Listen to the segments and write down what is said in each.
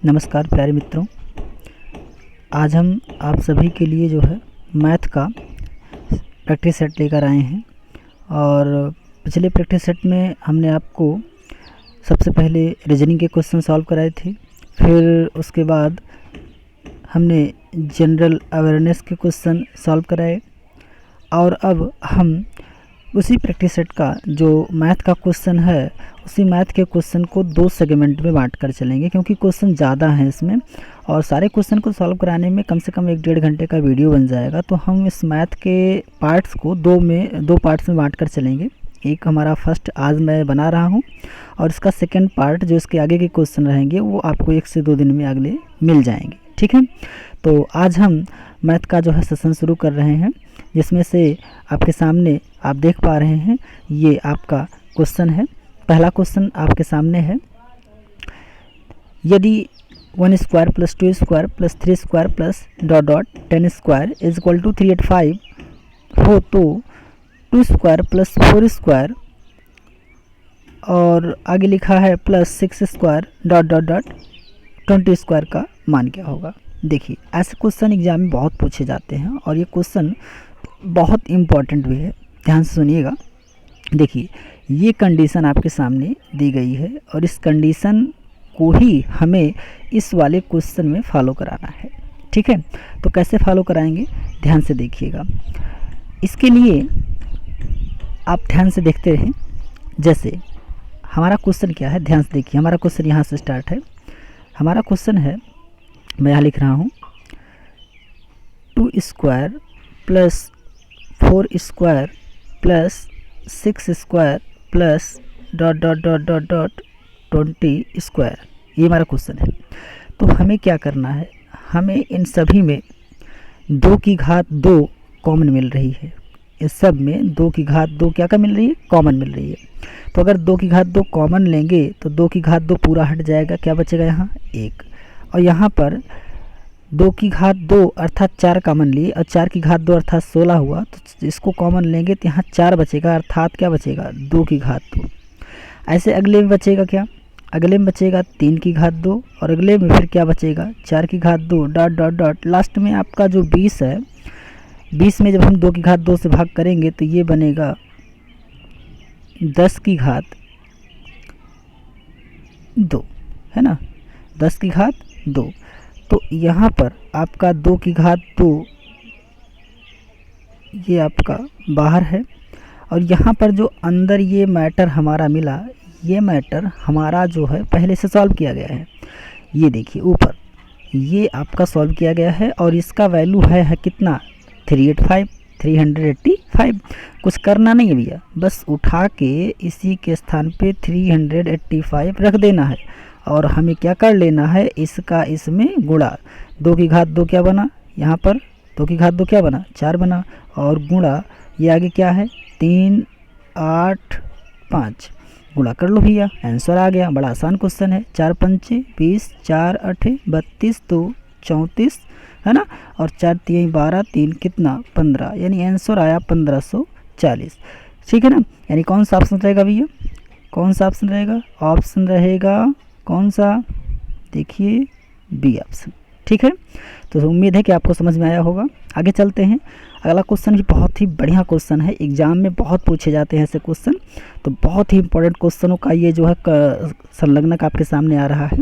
नमस्कार प्यारे मित्रों, आज हम आप सभी के लिए जो है मैथ का प्रैक्टिस सेट लेकर आए हैं। और पिछले प्रैक्टिस सेट में हमने आपको सबसे पहले रीजनिंग के क्वेश्चन सॉल्व कराए थे, फिर उसके बाद हमने जनरल अवेयरनेस के क्वेश्चन सॉल्व कराए और अब हम उसी प्रैक्टिस सेट का जो मैथ का क्वेश्चन है उसी मैथ के क्वेश्चन को 2 सेगमेंट में बांट कर चलेंगे, क्योंकि क्वेश्चन ज़्यादा हैं इसमें और सारे क्वेश्चन को सॉल्व कराने में कम से कम 1-1.5 घंटे का वीडियो बन जाएगा। तो हम इस मैथ के पार्ट्स को दो पार्ट्स में बांट कर चलेंगे। एक हमारा फर्स्ट आज मैं बना रहा हूँ और इसका सेकेंड पार्ट जो इसके आगे के क्वेश्चन रहेंगे वो आपको 1 से 2 दिन में अगले मिल जाएंगे, ठीक है। तो आज हम मैथ का जो है सेशन शुरू कर रहे हैं, जिसमें से आपके सामने आप देख पा रहे हैं ये आपका क्वेश्चन है। पहला क्वेश्चन आपके सामने है, यदि 1 square plus 2 square plus 3 square plus dot dot 10 square is equal to 385 हो तो 2 स्क्वायर प्लस 4 स्क्वायर और आगे लिखा है plus 6 square dot dot dot 20 square का मान क्या होगा। देखिए, ऐसे क्वेश्चन एग्जाम में बहुत पूछे जाते हैं और ये क्वेश्चन बहुत इम्पॉर्टेंट भी है, ध्यान से सुनिएगा। देखिए, ये कंडीशन आपके सामने दी गई है और इस कंडीशन को ही हमें इस वाले क्वेश्चन में फॉलो कराना है, ठीक है। तो कैसे फॉलो कराएंगे, ध्यान से देखिएगा। इसके लिए आप ध्यान से देखते रहें। जैसे हमारा क्वेश्चन क्या है, ध्यान से देखिए। हमारा क्वेश्चन यहाँ से स्टार्ट है। हमारा क्वेश्चन है, मैं यहाँ लिख रहा हूँ 2 square plus 4 square plus 6 square plus dot dot dot dot dot 20 square, ये हमारा क्वेश्चन है। तो हमें क्या करना है, हमें इन सभी में 2 की घात 2 कॉमन मिल रही है। इस सब में 2 की घात 2 क्या मिल रही है, कॉमन मिल रही है। तो अगर 2 की घात 2 कॉमन लेंगे तो 2 की घात 2 पूरा हट जाएगा, क्या बचेगा यहाँ 1। और यहाँ पर 2 की घात 2 अर्थात 4 कॉमन लिए और 4 की घात 2 अर्थात 16 हुआ, तो इसको कॉमन लेंगे तो यहाँ 4 बचेगा, अर्थात क्या बचेगा 2 की घात 2। ऐसे अगले में बचेगा क्या, अगले में बचेगा 3 की घात 2 और अगले में फिर क्या बचेगा 4 की घात 2 डॉट डॉट डॉट। लास्ट में आपका जो 20 है, 20 में जब हम 2 की घात 2 से भाग करेंगे तो ये बनेगा 10 की घात 2, है ना, 10 की घात 2। तो यहाँ पर आपका 2 की घात 2 ये आपका बाहर है और यहाँ पर जो अंदर ये मैटर हमारा मिला, ये मैटर हमारा जो है पहले से सॉल्व किया गया है। ये देखिए ऊपर ये आपका सॉल्व किया गया है और इसका वैल्यू है कितना 385। कुछ करना नहीं है भैया, बस उठा के इसी के स्थान पे 385 रख देना है और हमें क्या कर लेना है, इसका इसमें गुणा। 2 की घात 2 क्या बना, यहाँ पर 2 की घात 2 क्या बना 4 बना और गुणा ये आगे क्या है 3 8 5 गुणा कर लो भैया, आंसर आ गया। बड़ा आसान क्वेश्चन है। 4 पंचे 20, 4 8 32, 2 34, है ना, और 4 3 12, 3 कितना 15, यानी आंसर आया 1540, ठीक है ना। यानी कौन सा ऑप्शन रहेगा भैया, कौन सा ऑप्शन रहेगा, ऑप्शन रहेगा कौन सा, देखिए बी ऑप्शन, ठीक है। तो उम्मीद है कि आपको समझ में आया होगा। आगे चलते हैं। अगला क्वेश्चन भी बहुत ही बढ़िया क्वेश्चन है, एग्जाम में बहुत पूछे जाते हैं ऐसे क्वेश्चन, तो बहुत ही इंपॉर्टेंट क्वेश्चनों का ये जो है संलग्नक आपके सामने आ रहा है।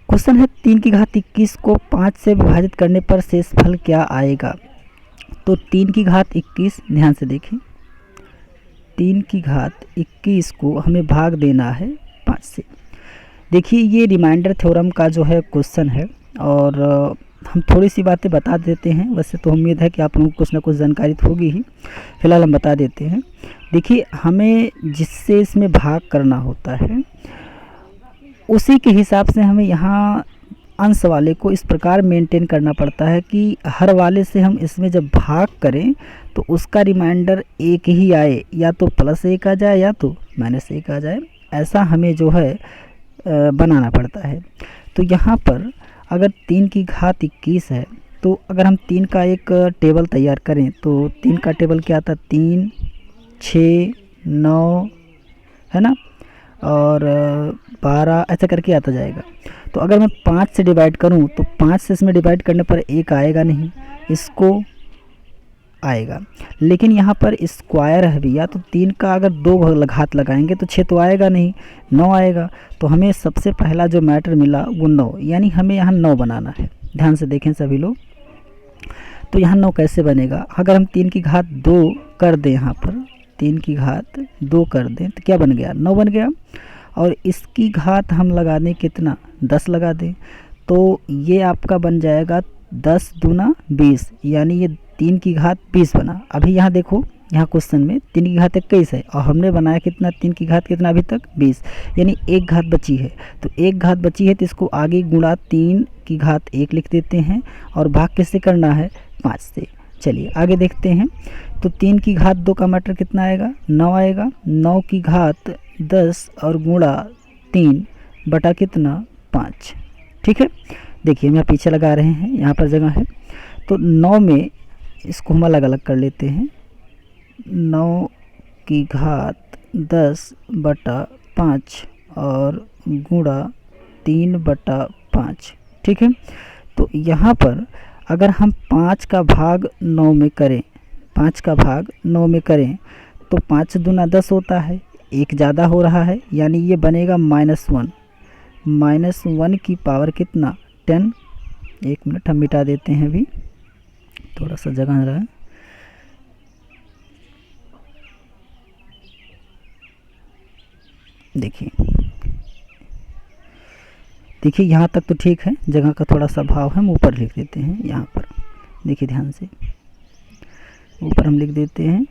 क्वेश्चन है 3 की घात 21 को 5 से विभाजित करने पर शेषफल क्या आएगा। तो 3 की घात 21, ध्यान से देखें, 3 की घात 21 को हमें भाग देना है 5 से। देखिए ये रिमाइंडर थ्योरम का जो है क्वेश्चन है और हम थोड़ी सी बातें बता देते हैं। वैसे तो उम्मीद है कि आप लोगों को कुछ ना कुछ जानकारी तो होगी ही, फिलहाल हम बता देते हैं। देखिए, हमें जिससे इसमें भाग करना होता है उसी के हिसाब से हमें यहाँ अंश वाले को इस प्रकार मेंटेन करना पड़ता है कि हर वाले से हम इसमें जब भाग करें तो उसका रिमाइंडर 1 ही आए, या तो +1 आ जाए या तो -1 आ जाए, ऐसा हमें जो है बनाना पड़ता है। तो यहाँ पर अगर 3 की घात 21 है तो अगर हम 3 का एक टेबल तैयार करें तो 3 का टेबल क्या आता है 3 6 9, है ना, और 12 ऐसा करके आता जाएगा। तो अगर मैं 5 से डिवाइड करूं तो 5 से इसमें डिवाइड करने पर 1 आएगा नहीं, इसको आएगा। लेकिन यहाँ पर स्क्वायर है भैया, तो 3 का अगर 2 घात लगाएंगे तो 6 तो आएगा नहीं, 9 आएगा। तो हमें सबसे पहला जो मैटर मिला वो 9, यानी हमें यहाँ 9 बनाना है। ध्यान से देखें सभी लोग। तो यहाँ 9 कैसे बनेगा? अगर हम 3 की घात 2 कर दें, यहाँ पर 3 की घात 2 कर दें तो क्या बन गया? 9 बन गया। और इसकी घात हम लगा दें कितना? 10 लगा दें, तो ये आपका बन जाएगा 10 दूना 20, यानी ये 3 की घात 20 बना। अभी यहाँ देखो, यहाँ क्वेश्चन में 3 की घात 21 है और हमने बनाया कितना? 3 की घात कितना अभी तक? 20, यानी 1 घात बची है। तो 1 घात बची है तो इसको आगे गुणा 3 की घात 1 लिख देते हैं और भाग किससे करना है? 5 से। चलिए आगे देखते हैं। तो 3 की घात 2 का मैटर कितना आएगा? 9 आएगा। 9 की घात 10 और गुणा 3 बटा कितना? 5। ठीक है, देखिए हम यहाँ पीछे लगा रहे हैं, यहाँ पर जगह है। तो 9 में इसको हम अलग अलग कर लेते हैं। 9 की घात 10 बटा 5 और गुणा 3 बटा 5। ठीक है, तो यहाँ पर अगर हम 5 का भाग 9 में करें, 5 का भाग 9 में करें तो 5 दूना 10 होता है, 1 ज़्यादा हो रहा है, यानी ये बनेगा -1। -1 की पावर कितना? 10। 1 मिनट हम मिटा देते हैं, अभी थोड़ा सा जगह रहा है। देखिए यहाँ तक तो ठीक है, जगह का थोड़ा सा भाव है, हम ऊपर लिख देते हैं। यहाँ पर देखिए ध्यान से, ऊपर हम लिख देते हैं।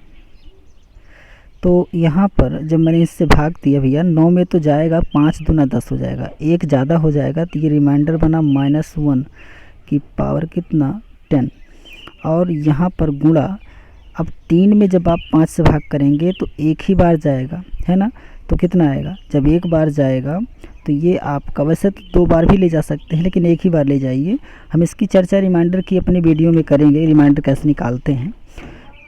तो यहाँ पर जब मैंने इससे भाग दिया भैया, 9 में तो जाएगा 5 दूना 10 हो जाएगा, 1 ज़्यादा हो जाएगा, तो ये रिमाइंडर बना -1 की पावर कितना? 10। और यहाँ पर गुणा, अब 3 में जब आप 5 से भाग करेंगे तो 1 ही बार जाएगा, है ना? तो कितना आएगा? जब 1 बार जाएगा तो ये आपका, वैसे तो 2 बार भी ले जा सकते हैं लेकिन 1 ही बार ले जाइए। हम इसकी चर्चा रिमाइंडर की अपने वीडियो में करेंगे, रिमाइंडर कैसे निकालते हैं।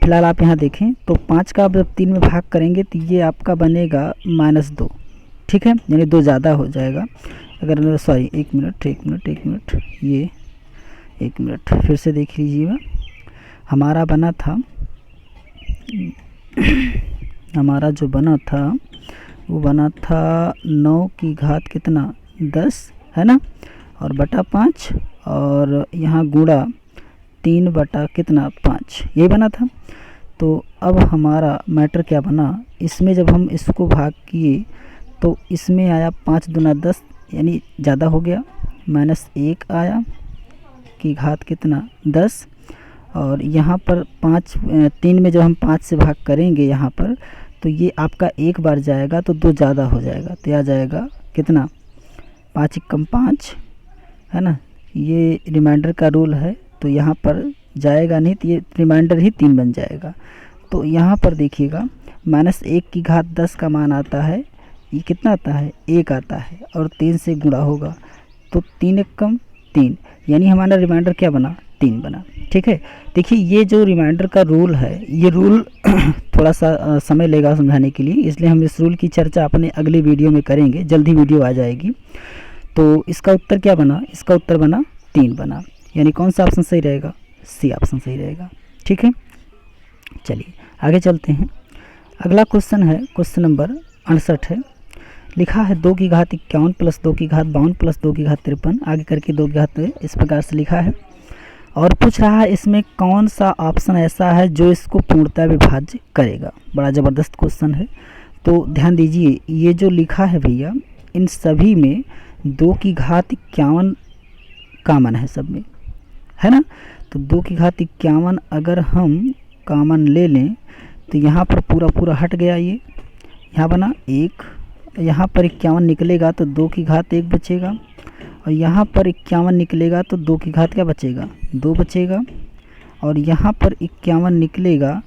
फिलहाल आप यहाँ देखें तो 5 का जब 3 में भाग करेंगे तो ये आपका बनेगा -2। ठीक है, यानी 2 ज़्यादा हो जाएगा। अगर सॉरी, एक मिनट, ये 1 मिनट फिर से देख लीजिएगा। हमारा बना था हमारा जो बना था वो बना था 9 की घात कितना? 10, है ना? और बटा 5 और यहाँ गुणा 3 बटा कितना? 5, यही बना था। तो अब हमारा मैटर क्या बना? इसमें जब हम इसको भाग किए तो इसमें आया 5 दूना 10, यानी ज़्यादा हो गया, -1 आया की घात कितना? 10। और यहाँ पर 3 में जब हम 5 से भाग करेंगे यहाँ पर तो ये आपका 1 बार जाएगा तो 2 ज़्यादा हो जाएगा, तो यह जाएगा कितना? 5 कम 5, है ना? ये रिमाइंडर का रूल है, तो यहाँ पर जाएगा नहीं, तो ये रिमाइंडर ही 3 बन जाएगा। तो यहाँ पर देखिएगा -1 की घात 10 का मान आता है, ये कितना आता है? 1 आता है, और 3 से गुणा होगा तो 3 1 कम 3, यानी हमारा रिमाइंडर क्या बना? 3 बना। ठीक है, देखिए ये जो रिमाइंडर का रूल है, ये रूल थोड़ा सा समय लेगा समझाने के लिए, इसलिए हम इस रूल की चर्चा अपने अगले वीडियो में करेंगे, जल्दी वीडियो आ जाएगी। तो इसका उत्तर क्या बना? इसका उत्तर बना 3 बना, यानी कौन सा ऑप्शन सही रहेगा? सी ऑप्शन सही रहेगा। ठीक है, चलिए आगे चलते हैं। अगला क्वेश्चन है, क्वेश्चन नंबर 68 है। लिखा है 2 की घात 51 प्लस 2 की घात 52 प्लस 2 की घात 53, आगे करके 2 की घात इस प्रकार से लिखा है। और पूछ रहा है इसमें कौन सा ऑप्शन ऐसा है जो इसको पूर्णतः विभाज्य करेगा। बड़ा ज़बरदस्त क्वेश्चन है। तो ध्यान दीजिए, ये जो लिखा है भैया, इन सभी में 2 की घात 51 कॉमन है सब में, है ना? तो 2 की घात 51 अगर हम कॉमन ले लें तो यहाँ पर पूरा हट गया, ये यहाँ बना 1, यहाँ पर 51 निकलेगा तो 2 की घात 1 बचेगा, और यहाँ पर 51 निकलेगा तो 2 की घात क्या बचेगा? 2 बचेगा, और यहाँ पर 51 निकलेगा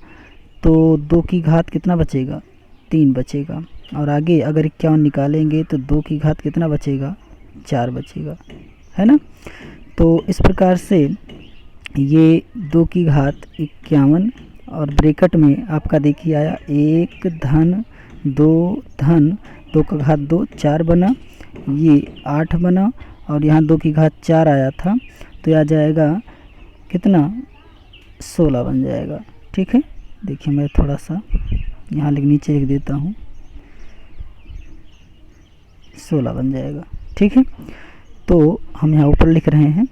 तो 2 की घात कितना बचेगा? 3 बचेगा, और आगे अगर 51 निकालेंगे तो 2 की घात कितना बचेगा? 4 बचेगा, है ना? तो इस प्रकार से ये 2 की घात 51 और ब्रैकेट में आपका देखिए आया 1 धन 2 धन 2 का घात 2, 4 बना, ये 8 बना, और यहाँ 2 की घात 4 आया था, तो यह आ जाएगा कितना 16 बन जाएगा। ठीक है, देखिए मैं थोड़ा सा यहाँ नीचे लिख देता हूँ, 16 बन जाएगा। ठीक है, तो हम यहाँ ऊपर लिख रहे हैं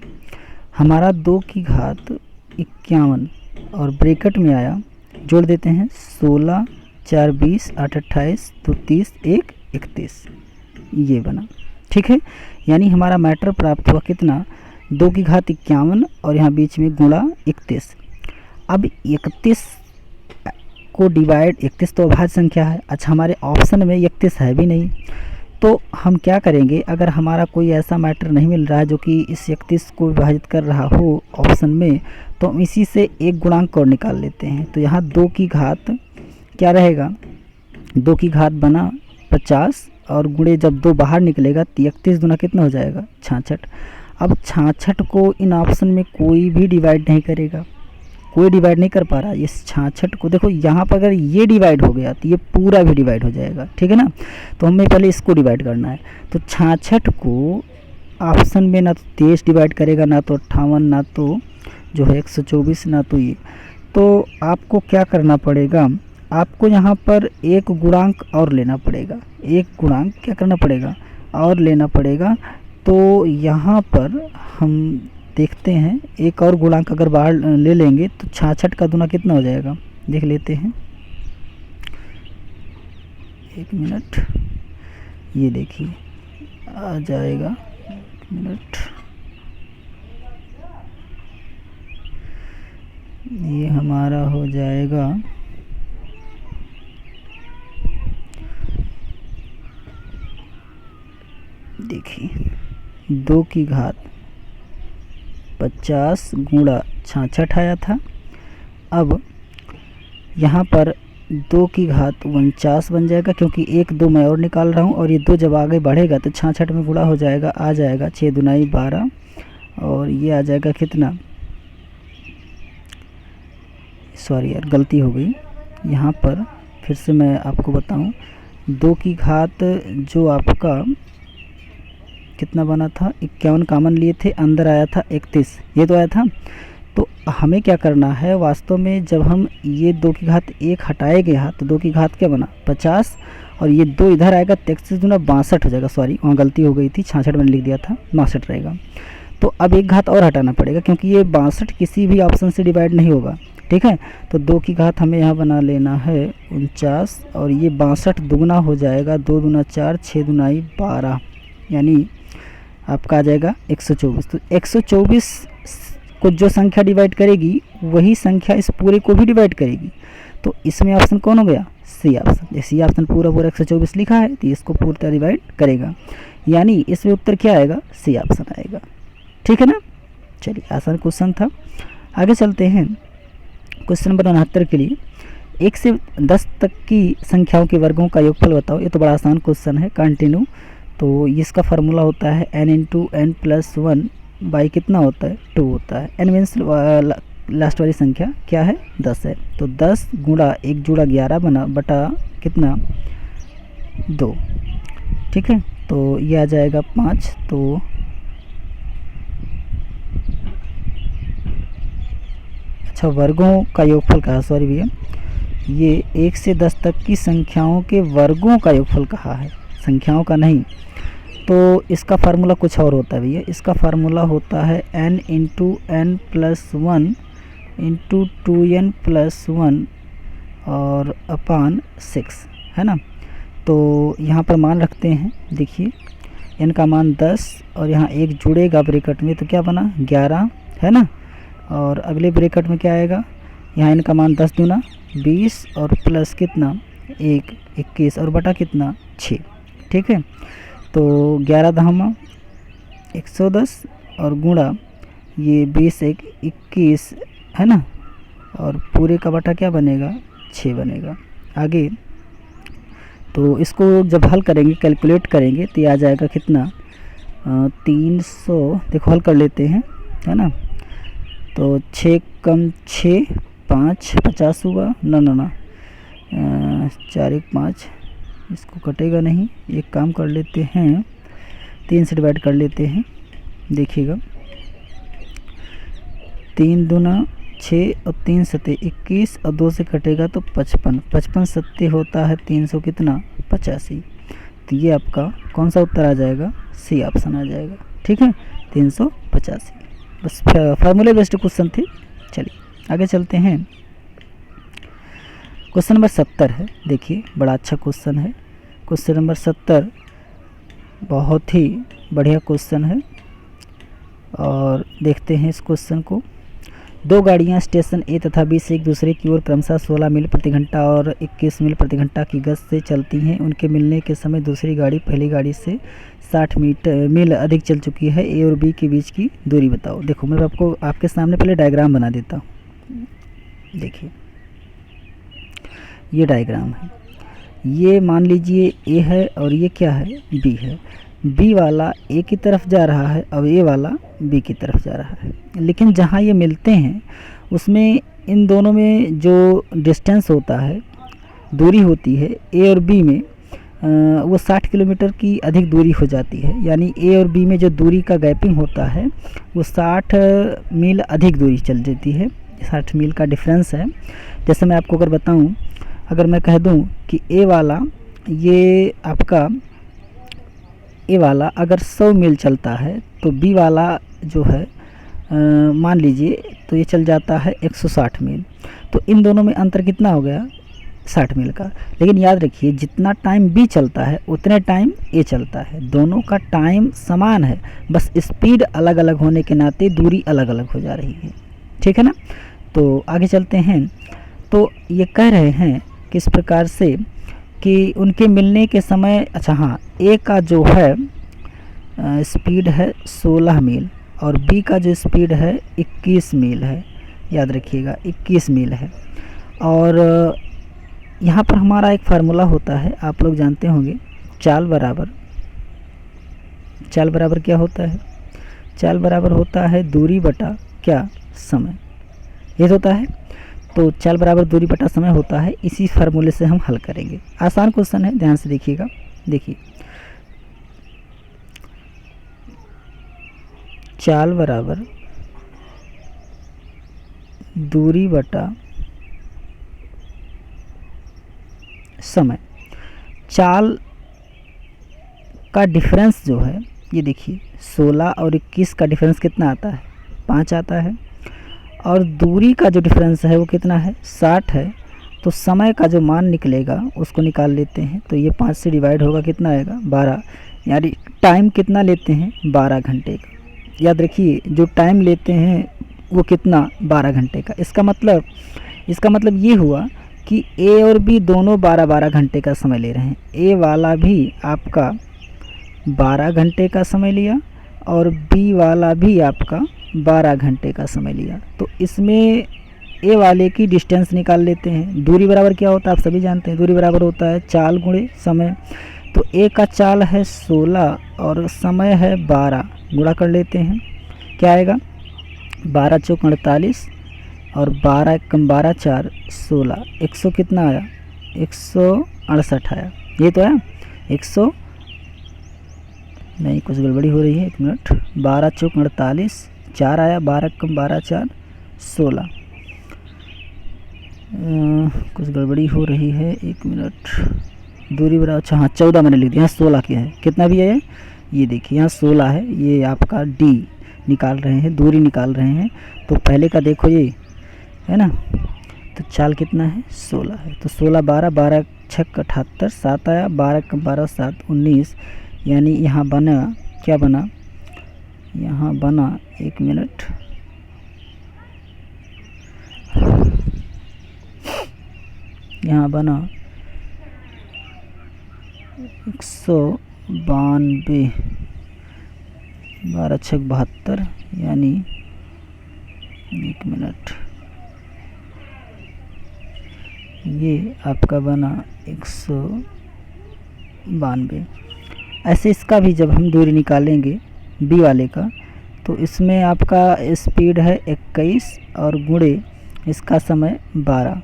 हमारा 2 की घात 51 और ब्रैकेट में आया, जोड़ देते हैं 16 4 20 8 28 2 30 1 31, ये बना। ठीक है, यानी हमारा मैटर प्राप्त हुआ कितना 2 की घात 51 और यहाँ बीच में गुणा 31। अब 31 को डिवाइड, 31 तो अभाज्य संख्या है। अच्छा, हमारे ऑप्शन में 31 है भी नहीं, तो हम क्या करेंगे, अगर हमारा कोई ऐसा मैटर नहीं मिल रहा है जो कि इस 31 को विभाजित कर रहा हो ऑप्शन में, तो हम इसी से एक गुणांक और निकाल लेते हैं। तो यहाँ 2 की घात क्या रहेगा, 2 की घात बना 50 और गुणे जब 2 बाहर निकलेगा तो 31 दूना कितना हो जाएगा 66। अब 66 को इन ऑप्शन में कोई भी डिवाइड नहीं करेगा, कोई डिवाइड नहीं कर पा रहा। इस 66 को देखो, यहाँ पर अगर ये डिवाइड हो गया तो ये पूरा भी डिवाइड हो जाएगा। ठीक है ना, तो हमें पहले इसको डिवाइड करना है। तो 66 को ऑप्शन में ना तो 23 डिवाइड करेगा, ना तो 58, ना तो जो है 124, ना तो ये। तो आपको क्या करना पड़ेगा, आपको यहाँ पर एक गुणांक और लेना पड़ेगा, एक गुणांक क्या करना पड़ेगा और लेना पड़ेगा। तो यहाँ पर हम देखते हैं एक और गुणांक अगर बाहर ले लेंगे तो 66 का दूना कितना हो जाएगा, देख लेते हैं, 1 मिनट, ये देखिए आ जाएगा, 1 मिनट, ये हमारा हो जाएगा देखिए 2 की घात 50 गुणा 66 आया था। अब यहाँ पर 2 की घात 49 बन जाएगा, क्योंकि 1 2 मैं और निकाल रहा हूँ और ये 2 जब आगे बढ़ेगा तो 66 में गुणा हो जाएगा, आ जाएगा 6 दूनाई 12 और ये आ जाएगा कितना, सॉरी यार गलती हो गई, यहाँ पर फिर से मैं आपको बताऊँ, 2 की घात जो आपका कितना बना था 51 कॉमन लिए थे, अंदर आया था 31, ये तो आया था। तो हमें क्या करना है, वास्तव में जब हम ये 2 की घात 1 हटाएंगे यहाँ तो 2 की घात क्या बना 50 और ये 2 इधर आएगा, 33 दूना 62 हो जाएगा, सॉरी वहाँ गलती हो गई थी, 66 मैंने लिख दिया था, 62 रहेगा। तो अब एक घात और हटाना पड़ेगा क्योंकि ये 62 किसी भी ऑप्शन से डिवाइड नहीं होगा। ठीक है, तो 2 की घात हमें यहाँ बना लेना है 49 और ये 62 दुगना हो जाएगा, 2 दूना 4 6 दूनाई 12, यानी आपका आ जाएगा 124। तो 124 को जो संख्या डिवाइड करेगी वही संख्या इस पूरे को भी डिवाइड करेगी। तो इसमें ऑप्शन कौन हो गया, सी ऑप्शन। सी ऑप्शन पूरा 124 लिखा है तो इसको पूरा डिवाइड करेगा, यानी इसमें उत्तर क्या आएगा, सी ऑप्शन आएगा। ठीक है ना, चलिए आसान क्वेश्चन था। आगे चलते हैं क्वेश्चन नंबर 69 के लिए, 1 से 10 तक की संख्याओं के वर्गों का योगफल बताओ। ये तो बड़ा आसान क्वेश्चन है, कंटिन्यू। तो इसका फार्मूला होता है n into N plus 1 by कितना होता है 2 होता है। n मीन्स लास्ट वाली संख्या क्या है 10 है, तो 10 गुणा 1 जुड़ा 11 बना बटा कितना 2। ठीक है, तो ये आ जाएगा 5। तो अच्छा, वर्गों का योगफल कहा, सॉरी भैया, ये 1 से 10 तक की संख्याओं के वर्गों का योगफल कहा है, संख्याओं का नहीं। तो इसका फार्मूला कुछ और होता है भैया, इसका फार्मूला होता है n into N plus 1 into 2n plus 1 और अपान 6, है ना। तो यहाँ पर मान रखते हैं, देखिए n का मान 10 और यहाँ 1 जुड़ेगा ब्रैकेट में, तो क्या बना 11, है ना। और अगले ब्रैकेट में क्या आएगा, यहाँ n का मान 10 दूना 20 और प्लस कितना 1 21 और बटा कितना 6। ठीक है, तो 11 दहमा 110 और गुणा ये 20 1 21, है ना, और पूरे का बटा क्या बनेगा 6 बनेगा। आगे तो इसको जब हल करेंगे, कैलकुलेट करेंगे, तो ये आ जाएगा कितना 300, देखो हल कर लेते हैं, है ना। तो 6 कम 6 5 50 हुआ, ना 4 1 5, इसको कटेगा नहीं, एक काम कर लेते हैं 3 से डिवाइड कर लेते हैं, देखिएगा, 3 दूना 6 और 3 सत्ते 21 और 2 से कटेगा तो 55, 55 सत्ते होता है 300 कितना 85। तो ये आपका कौन सा उत्तर आ जाएगा, सी ऑप्शन आ जाएगा। ठीक है, 385। बस फार्मूले बेस्ड क्वेश्चन थे। चलिए आगे चलते हैं। क्वेश्चन नंबर 70 है, देखिए बड़ा अच्छा क्वेश्चन है। क्वेश्चन नंबर 70 बहुत ही बढ़िया क्वेश्चन है और देखते हैं इस क्वेश्चन को। दो गाड़ियां स्टेशन ए तथा बी से एक दूसरे की ओर क्रमशः 16 मील प्रति घंटा और 21 मील प्रति घंटा की गति से चलती हैं। उनके मिलने के समय दूसरी गाड़ी पहली गाड़ी से 60 मील अधिक चल चुकी है। ए और बी के बीच की दूरी बताओ। देखो मैं आपको आपके सामने पहले डायग्राम बना देता हूँ। देखिए ये डायग्राम है, ये मान लीजिए ए है और ये क्या है, बी है। बी वाला ए की तरफ जा रहा है और ए वाला बी की तरफ जा रहा है। लेकिन जहाँ ये मिलते हैं उसमें इन दोनों में जो डिस्टेंस होता है, दूरी होती है ए और बी में, वो 60 किलोमीटर की अधिक दूरी हो जाती है। यानी ए और बी में जो दूरी का गैपिंग होता है वो 60 मील अधिक दूरी चल जाती है। 60 मील का डिफरेंस है। जैसे मैं आपको अगर बताऊं, अगर मैं कह दूं कि ए वाला, ये आपका ए वाला अगर 100 मील चलता है तो बी वाला जो है मान लीजिए तो ये चल जाता है 160 मील। तो इन दोनों में अंतर कितना हो गया, 60 मील का। लेकिन याद रखिए जितना टाइम बी चलता है उतने टाइम ए चलता है। दोनों का टाइम समान है, बस स्पीड अलग अलग होने के नाते दूरी अलग अलग हो जा रही है। ठीक है ना। तो आगे चलते हैं। तो ये कह रहे हैं किस प्रकार से कि उनके मिलने के समय, अच्छा हाँ, ए का जो है स्पीड है 16 मील और बी का जो स्पीड है 21 मील है। याद रखिएगा 21 मील है। और यहाँ पर हमारा एक फार्मूला होता है, आप लोग जानते होंगे, चाल बराबर क्या होता है, चाल बराबर होता है दूरी बटा क्या, समय। ये होता है। तो चाल बराबर दूरी बटा समय होता है। इसी फार्मूले से हम हल करेंगे। आसान क्वेश्चन है, ध्यान से देखिएगा। देखिए चाल बराबर दूरी बटा समय। चाल का डिफरेंस जो है, ये देखिए 16 और 21 का डिफरेंस कितना आता है, 5 आता है। और दूरी का जो डिफरेंस है वो कितना है, 60 है। तो समय का जो मान निकलेगा उसको निकाल लेते हैं। तो ये 5 से डिवाइड होगा, कितना आएगा, 12। यानी टाइम कितना लेते हैं, 12 घंटे का। याद रखिए जो टाइम लेते हैं वो कितना, 12 घंटे का। इसका मतलब ये हुआ कि ए और बी दोनों 12-12 घंटे का समय ले रहे हैं। ए वाला भी आपका 12 घंटे का समय लिया और बी वाला भी आपका 12 घंटे का समय लिया। तो इसमें ए वाले की डिस्टेंस निकाल लेते हैं। दूरी बराबर क्या होता है, आप सभी जानते हैं, दूरी बराबर होता है चाल गुणे समय। तो ए का चाल है 16 और समय है 12, गुणा कर लेते हैं, क्या आएगा, 12 चौक 48 और 12 एकम 12 4 16, 100 कितना आया, 168 आया। ये तो है 100 नहीं, कुछ गड़बड़ी हो रही है, 1 मिनट। 12 चौक 48, 4 आया, 12 कम 12 4 16। कुछ गड़बड़ी हो रही है, 1 मिनट। दूरी बराबर, अच्छा हाँ 14 मैंने लिख दिया, यहाँ 16 क्या है, कितना भी है ये देखिए, यहाँ 16 है। ये आपका डी निकाल रहे हैं, दूरी निकाल रहे हैं। तो पहले का देखो ये है ना, तो चाल कितना है, 16 है। तो 16 12 12 6 78, 7 आया, 12 कम 12 7 19। यानी यहाँ बना क्या बना, यहाँ बना 1 मिनट, यहाँ बना 192, 12 6 72, यानी 1 मिनट, ये आपका बना 192। ऐसे इसका भी जब हम दूरी निकालेंगे बी वाले का, तो इसमें आपका स्पीड है 21 और गुणे इसका समय 12।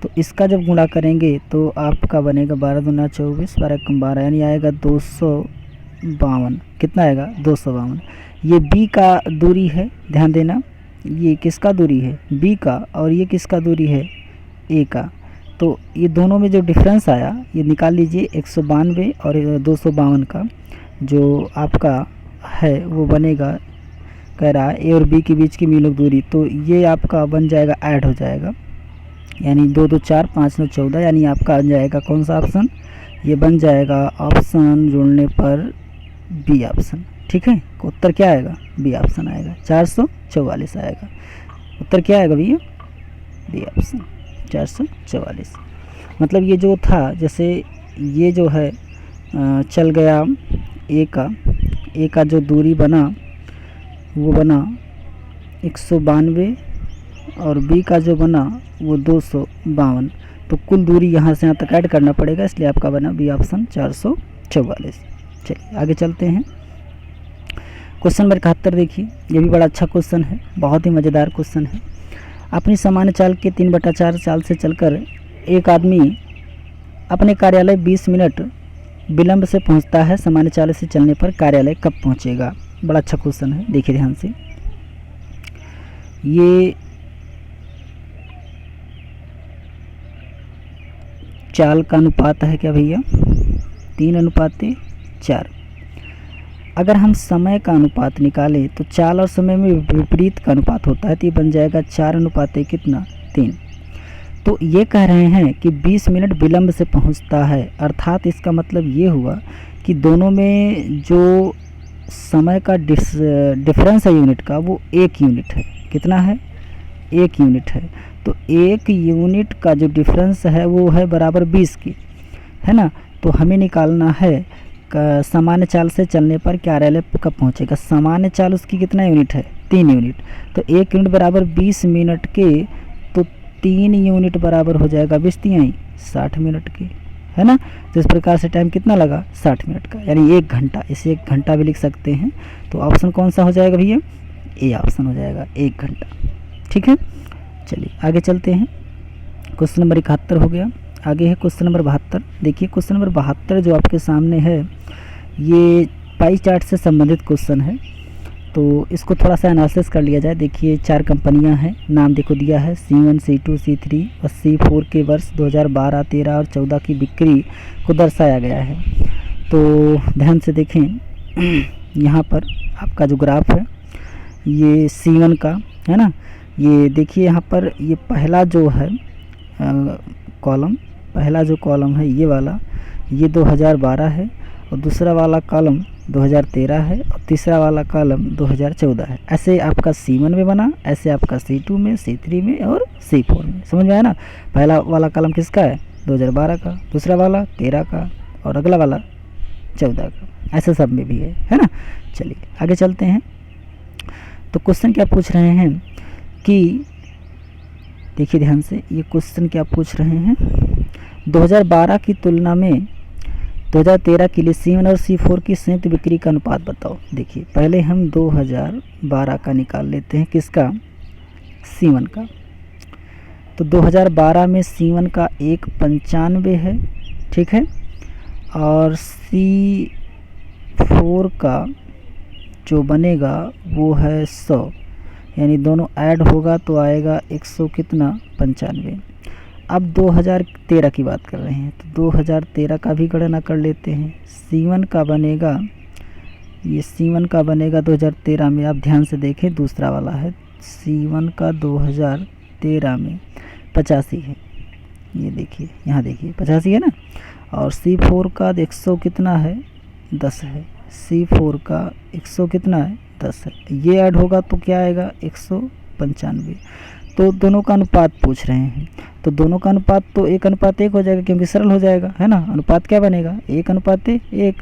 तो इसका जब गुणा करेंगे तो आपका बनेगा 12 दूना 24, 12 कम 12, यानी आएगा 252, कितना आएगा 252। ये बी का दूरी है, ध्यान देना, ये किसका दूरी है बी का, और ये किसका दूरी है ए का। तो ये दोनों में जो डिफरेंस आया ये निकाल लीजिए, 192 और 252 का जो आपका है वो बनेगा, कह रहा है ए और बी के बीच की म्यूलक दूरी, तो ये आपका बन जाएगा, ऐड हो जाएगा, यानी 2 2 4 5 9 14, यानी आपका बन जाएगा कौन सा ऑप्शन, ये बन जाएगा ऑप्शन जोड़ने पर बी ऑप्शन। ठीक है, उत्तर क्या आएगा, बी ऑप्शन आएगा, 444 आएगा। उत्तर क्या आएगा भैया, बी ऑप्शन 444। मतलब ये जो था, जैसे ये जो है चल गया ए का जो दूरी बना वो बना 192 और बी का जो बना वो 252, तो कुल दूरी यहाँ से यहाँ तक ऐड करना पड़ेगा, इसलिए आपका बना बी ऑप्शन 444। चलिए आगे चलते हैं। क्वेश्चन नंबर 71 देखिए, ये भी बड़ा अच्छा क्वेश्चन है, बहुत ही मज़ेदार क्वेश्चन है। अपनी सामान्य चाल के 3/4 चाल से चलकर एक आदमी अपने कार्यालय 20 मिनट विलंब से पहुंचता है, सामान्य चाल से चलने पर कार्यालय कब पहुंचेगा। बड़ा अच्छा क्वेश्चन है, देखिए ध्यान से। ये चाल का अनुपात है क्या भैया, 3:4। अगर हम समय का अनुपात निकालें तो चाल और समय में विपरीत का अनुपात होता है, तो ये बन जाएगा 4:3। तो ये कह रहे हैं कि 20 मिनट विलंब से पहुंचता है, अर्थात इसका मतलब ये हुआ कि दोनों में जो समय का डिफरेंस है यूनिट का, वो 1 यूनिट है। कितना है, 1 यूनिट है। तो 1 यूनिट का जो डिफरेंस है वो है बराबर 20 की, है ना। तो हमें निकालना है सामान्य चाल से चलने पर कार्यालय कब पहुंचेगा। सामान्य चाल उसकी कितना यूनिट है, 3 यूनिट। तो 1 यूनिट बराबर 20 मिनट के, तो 3 यूनिट बराबर हो जाएगा 20 तिहाई 60 मिनट के, है ना। तो इस प्रकार से टाइम कितना लगा, 60 मिनट का, यानी 1 घंटा। इसे 1 घंटा भी लिख सकते हैं। तो ऑप्शन कौन सा हो जाएगा भैया, ए ऑप्शन हो जाएगा, 1 घंटा। ठीक है, चलिए आगे चलते हैं। क्वेश्चन नंबर 71 हो गया। आगे है क्वेश्चन नंबर 72। देखिए क्वेश्चन नंबर 72 जो आपके सामने है, ये पाई चार्ट से संबंधित क्वेश्चन है, तो इसको थोड़ा सा एनालिसिस कर लिया जाए। देखिए 4 कंपनियां हैं, नाम देखो दिया है, C1 C2 C3 और C4 के वर्ष 2012, 13 और 14 की बिक्री को दर्शाया गया है। तो ध्यान से देखें, यहाँ पर आपका जो ग्राफ है ये C1 का है ना। ये देखिए यहाँ पर ये पहला जो है कॉलम, पहला जो कॉलम है ये वाला, ये 2012 है, और दूसरा वाला कॉलम 2013 है, और तीसरा वाला कॉलम 2014 है। ऐसे आपका C1 में बना, ऐसे आपका C2 में, C3 में और C4 में। समझ में आया ना। पहला वाला कॉलम किसका है, 2012 का, दूसरा वाला 13 का, और अगला वाला 14 का। ऐसे सब में भी है ना। चलिए आगे चलते हैं। तो क्वेश्चन क्या पूछ रहे हैं कि, देखिए ध्यान से, ये क्वेश्चन क्या पूछ रहे हैं, 2012 की तुलना में 2013 के लिए C1 और C4 की संयुक्त बिक्री का अनुपात बताओ। देखिए पहले हम 2012 का निकाल लेते हैं, किसका, C1 का। तो 2012 में C1 का 195 है, ठीक है, और C4 का जो बनेगा वो है 100, यानी दोनों ऐड होगा तो आएगा 100 कितना 95। अब 2013 की बात कर रहे हैं, तो 2013 का भी गणना कर लेते हैं। C1 का बनेगा, ये C1 का बनेगा 2013 में, आप ध्यान से देखें, दूसरा वाला है C1 का 2013 में 85 है। ये देखिए यहाँ देखिए 85 है ना। और C4 का 100 कितना है, 10 है। C4 का 100 कितना है, 10 है। ये ऐड होगा तो क्या आएगा, 195। तो दोनों का अनुपात पूछ रहे हैं, तो दोनों का अनुपात तो 1:1 हो जाएगा, क्योंकि सरल हो जाएगा, है ना। अनुपात क्या बनेगा, 1:1।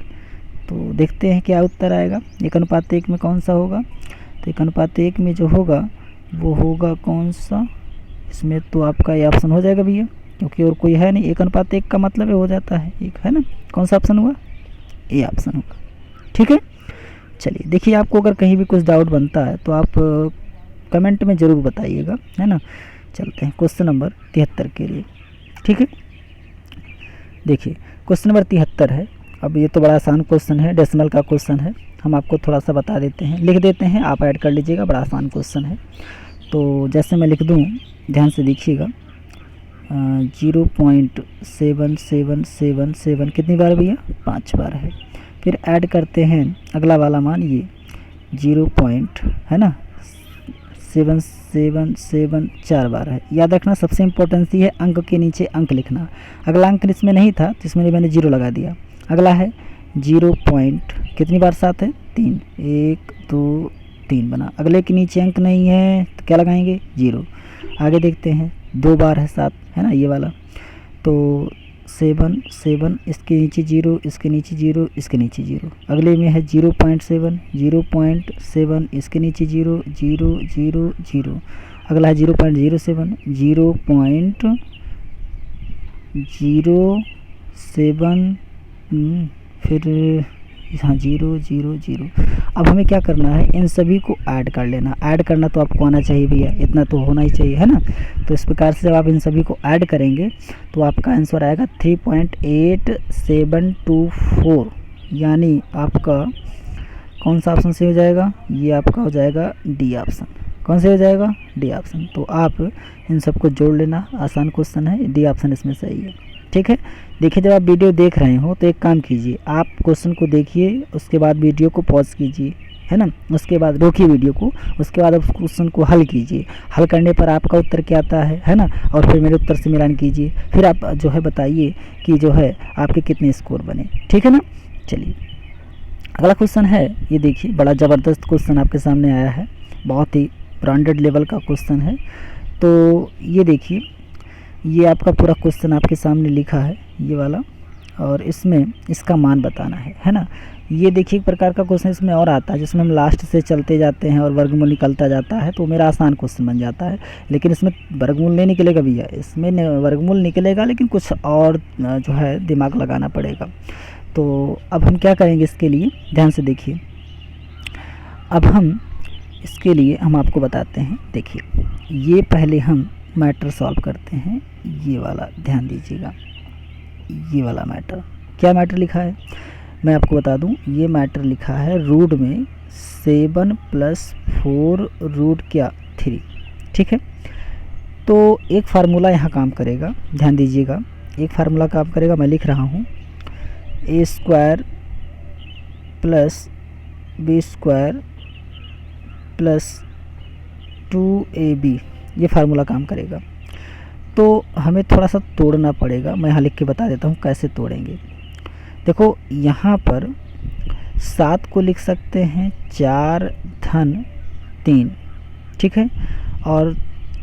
तो देखते हैं क्या उत्तर आएगा। 1:1 में कौन सा होगा, तो 1:1 में जो होगा वो होगा कौन सा, इसमें तो आपका ये ऑप्शन हो जाएगा भैया, क्योंकि और कोई है नहीं। 1:1 का मतलब हो जाता है 1, है ना। कौन सा ऑप्शन हुआ, ए ऑप्शन होगा। ठीक है, चलिए देखिए, आपको अगर कहीं भी कुछ डाउट बनता है तो आप कमेंट में ज़रूर बताइएगा, है ना। चलते हैं क्वेश्चन नंबर 73 के लिए। ठीक है, देखिए क्वेश्चन नंबर 73 है, अब ये तो बड़ा आसान क्वेश्चन है, डेसिमल का क्वेश्चन है, हम आपको थोड़ा सा बता देते हैं, लिख देते हैं, आप ऐड कर लीजिएगा, बड़ा आसान क्वेश्चन है। तो जैसे मैं लिख दूँ, ध्यान से देखिएगा, 0.7777 कितनी बार भैया, 5 बार है। फिर ऐड करते हैं अगला वाला मान, ये 0 है ना 777 4 बार है। याद रखना सबसे इम्पोर्टेंसी है अंक के नीचे अंक लिखना। अगला अंक इसमें नहीं था तो इसमें मैंने 0 लगा दिया। अगला है 0 कितनी बार 7 है, 3, 1 2 3 बना। अगले के नीचे अंक नहीं है तो क्या लगाएंगे, 0। आगे देखते हैं 2 बार है 7, है ना ये वाला, तो 7 7, इसके नीचे 0, इसके नीचे 0, इसके नीचे 0। अगले में है 0.7 0.7, इसके नीचे 0 0 0 0। अगला है 0.07 0.07, फिर हाँ 0 0 0। अब हमें क्या करना है, इन सभी को ऐड कर लेना। ऐड करना तो आपको आना चाहिए भैया, इतना तो होना ही चाहिए, है ना। तो इस प्रकार से जब आप इन सभी को ऐड करेंगे तो आपका आंसर आएगा 3.8724, यानी आपका कौन सा ऑप्शन से हो जाएगा, ये आपका हो जाएगा डी ऑप्शन। कौन से हो जाएगा, डी ऑप्शन। तो आप इन सबको जोड़ लेना, आसान क्वेश्चन है, डी ऑप्शन इसमें सही है। ठीक है, देखिए जब आप वीडियो देख रहे हो तो एक काम कीजिए, आप क्वेश्चन को देखिए, उसके बाद वीडियो को पॉज कीजिए, है ना, उसके बाद रोकिए वीडियो को, उसके बाद आप उस क्वेश्चन को हल कीजिए। हल करने पर आपका उत्तर क्या आता है ना, और फिर मेरे उत्तर से मिलान कीजिए। फिर आप जो है बताइए कि जो है आपके कितने स्कोर बने। ठीक है ना। चलिए अगला क्वेश्चन है, ये देखिए बड़ा ज़बरदस्त क्वेश्चन आपके सामने आया है, बहुत ही ब्रांडेड लेवल का क्वेश्चन है। तो ये देखिए, ये आपका पूरा क्वेश्चन आपके सामने लिखा है ये वाला, और इसमें इसका मान बताना है ना। ये देखिए एक प्रकार का क्वेश्चन इसमें और आता है, जिसमें हम लास्ट से चलते जाते हैं और वर्गमूल निकलता जाता है, तो मेरा आसान क्वेश्चन बन जाता है। लेकिन इसमें वर्गमूल नहीं निकलेगा भैया, इसमें वर्गमूल निकलेगा लेकिन कुछ और जो है दिमाग लगाना पड़ेगा। तो अब हम क्या करेंगे इसके लिए, ध्यान से देखिए। अब हम इसके लिए हम आपको बताते हैं, देखिए ये पहले हम मैटर सॉल्व करते हैं, ये वाला ध्यान दीजिएगा, ये वाला मैटर। क्या मैटर लिखा है मैं आपको बता दूं, ये मैटर लिखा है रूट में 7 + 4 रूट क्या 3। ठीक है, तो एक फार्मूला यहाँ काम करेगा, ध्यान दीजिएगा, एक फार्मूला काम करेगा, मैं लिख रहा हूँ a² + b² + 2ab, ये फार्मूला काम करेगा। तो हमें थोड़ा सा तोड़ना पड़ेगा, मैं यहाँ लिख के बता देता हूँ कैसे तोड़ेंगे। देखो यहाँ पर 7 को लिख सकते हैं 4 धन 3, ठीक है, और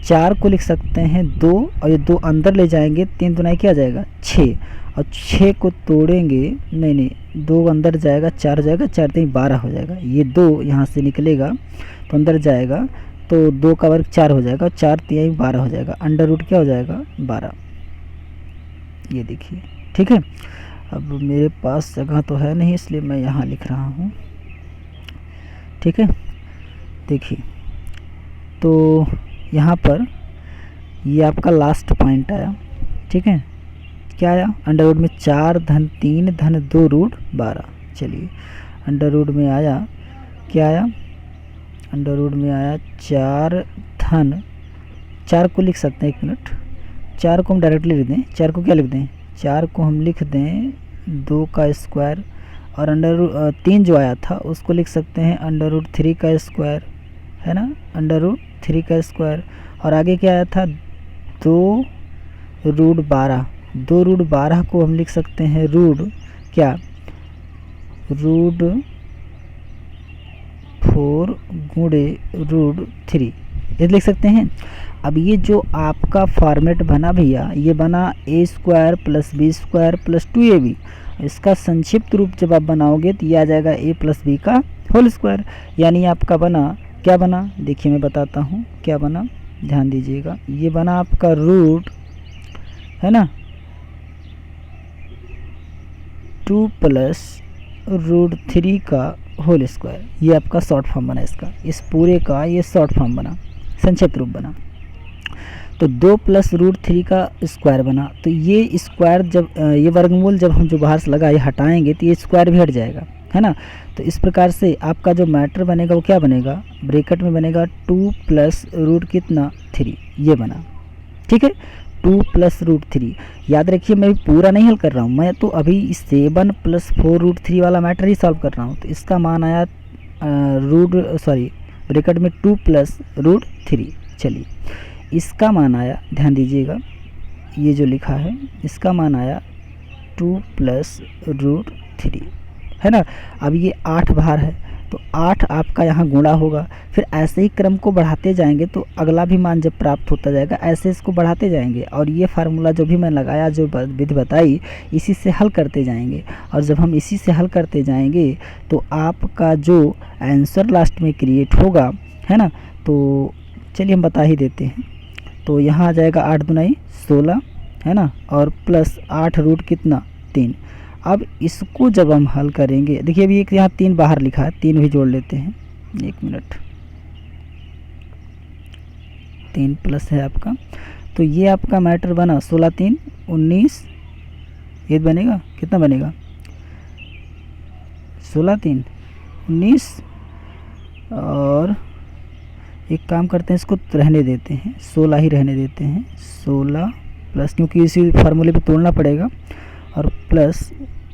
4 को लिख सकते हैं 2, और ये 2 अंदर ले जाएंगे, 3 दुनाई क्या जाएगा 6, और 6 को तोड़ेंगे, नहीं 2 अंदर जाएगा, 4 जाएगा, 4 3 12 हो जाएगा। ये 2 यहाँ से निकलेगा तो अंदर जाएगा, तो 2 का वर्ग 4 हो जाएगा, 4 3 12 हो जाएगा, अंडर रूट क्या हो जाएगा 12। ये देखिए, ठीक है। अब मेरे पास जगह तो है नहीं, इसलिए मैं यहाँ लिख रहा हूँ, ठीक है। देखिए तो यहाँ पर ये आपका लास्ट पॉइंट आया, ठीक है। क्या आया, अंडर रूट में 4 धन 3 धन 2 रूट 12। चलिए अंडर रूट में आया, क्या आया, अंडर रूट में आया 4 धन, 4 को लिख सकते हैं, 1 मिनट, 4 को हम डायरेक्टली लिख दें, 4 को क्या लिख दें, 4 को हम लिख दें 2 का स्क्वायर, और अंडर रूट 3 जो आया था उसको लिख सकते हैं अंडर रूट 3 का स्क्वायर, है ना, अंडर रूट 3 का स्क्वायर। और आगे क्या आया था 2 रूट 12, 2 रूट 12 को हम लिख सकते हैं रूट क्या, रूट 4 गुणे रूट 3, ये लिख सकते हैं। अब ये जो आपका फॉर्मेट बना भैया, ये बना a² + b² + 2ab। इसका संक्षिप्त रूप जब आप बनाओगे तो ये आ जाएगा a + b का होल स्क्वायर, यानी आपका बना, क्या बना, देखिए मैं बताता हूँ क्या बना, ध्यान दीजिएगा। ये बना आपका रूट, है ना, 2 + रूट 3 का होल स्क्वायर, ये आपका शॉर्ट फॉर्म बना इसका, इस पूरे का ये शॉर्ट फॉर्म बना, संक्षिप्त रूप बना। तो 2 + √3 का स्क्वायर बना। तो ये स्क्वायर जब ये वर्गमूल जब हम जो बाहर से लगा ये हटाएंगे तो ये स्क्वायर भी हट जाएगा, है ना। तो इस प्रकार से आपका जो मैटर बनेगा वो क्या बनेगा, ब्रैकेट में बनेगा 2 + रूट कितना 3, ये बना। ठीक है, 2 + √3। याद रखिए मैं पूरा नहीं हल कर रहा हूँ, मैं तो अभी 7 + 4√3 वाला मैटर ही सॉल्व कर रहा हूँ। तो इसका मान आया ब्रैकेट में 2 + √3। चलिए इसका मान आया, ध्यान दीजिएगा ये जो लिखा है इसका मान आया 2 + √3, है ना। अब ये 8 बाहर है तो 8 आपका यहाँ गुणा होगा। फिर ऐसे ही क्रम को बढ़ाते जाएंगे तो अगला भी मान जब प्राप्त होता जाएगा ऐसे इसको बढ़ाते जाएंगे। और ये फार्मूला जो भी मैं लगाया, जो विधि बताई, इसी से हल करते जाएंगे। और जब हम इसी से हल करते जाएंगे तो आपका जो आंसर लास्ट में क्रिएट होगा, है ना। तो चलिए हम बता ही देते हैं। तो यहाँ आ जाएगा 8 दूनी 16, है ना, और प्लस 8 रूट कितना 3। अब इसको जब हम हल करेंगे, देखिए अभी एक यहाँ 3 बाहर लिखा है, 3 भी जोड़ लेते हैं, 1 मिनट। 3 प्लस है आपका, तो ये आपका मैटर बना 16 3 19, ये बनेगा कितना बनेगा 16 3 19। और एक काम करते हैं, इसको रहने देते हैं, 16 ही रहने देते हैं। 16 प्लस, क्योंकि इसी फार्मूले पे तोड़ना पड़ेगा, और प्लस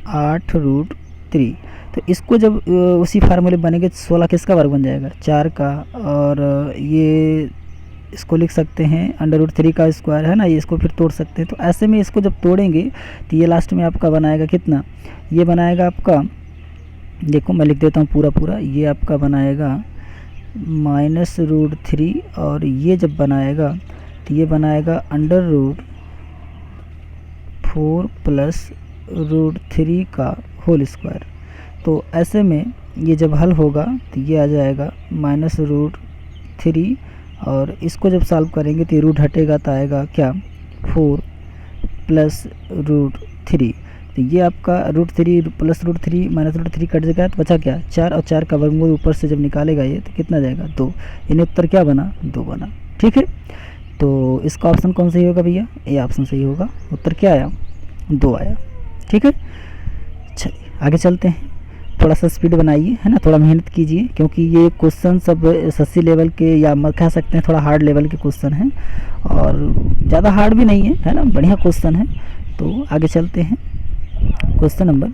8 रूट 3। तो इसको जब उसी फार्मूले बनेंगे 16 किसका वर्ग बन जाएगा 4 का, और ये इसको लिख सकते हैं √3 का स्क्वायर, है ना। ये इसको फिर तोड़ सकते हैं। तो ऐसे में इसको जब तोड़ेंगे तो ये लास्ट में आपका बनाएगा कितना, ये बनाएगा आपका, देखो मैं लिख देता हूँ पूरा, ये आपका बनाएगा -√3, और ये जब बनाएगा तो ये बनाएगा √4 + √3 का होल स्क्वायर। तो ऐसे में ये जब हल होगा तो ये आ जाएगा -√3, और इसको जब सॉल्व करेंगे तो ये रूट हटेगा तो आएगा क्या 4 + √3। तो ये आपका √3 + √3 -√3 कट जाएगा तो बचा क्या 4, और 4 का वर्गमूल ऊपर से जब निकालेगा ये तो कितना जाएगा 2। यानी उत्तर क्या बना 2 बना। ठीक है, तो इसका ऑप्शन कौन सही होगा भैया, ये ऑप्शन सही होगा। उत्तर क्या आया 2 आया। ठीक है, चलिए आगे चलते हैं। थोड़ा सा स्पीड बनाइए, है ना, थोड़ा मेहनत कीजिए, क्योंकि ये क्वेश्चन सब SSC लेवल के, या कह सकते हैं थोड़ा हार्ड लेवल के क्वेश्चन हैं, और ज़्यादा हार्ड भी नहीं है ना, बढ़िया क्वेश्चन है। तो आगे चलते हैं। क्वेश्चन नंबर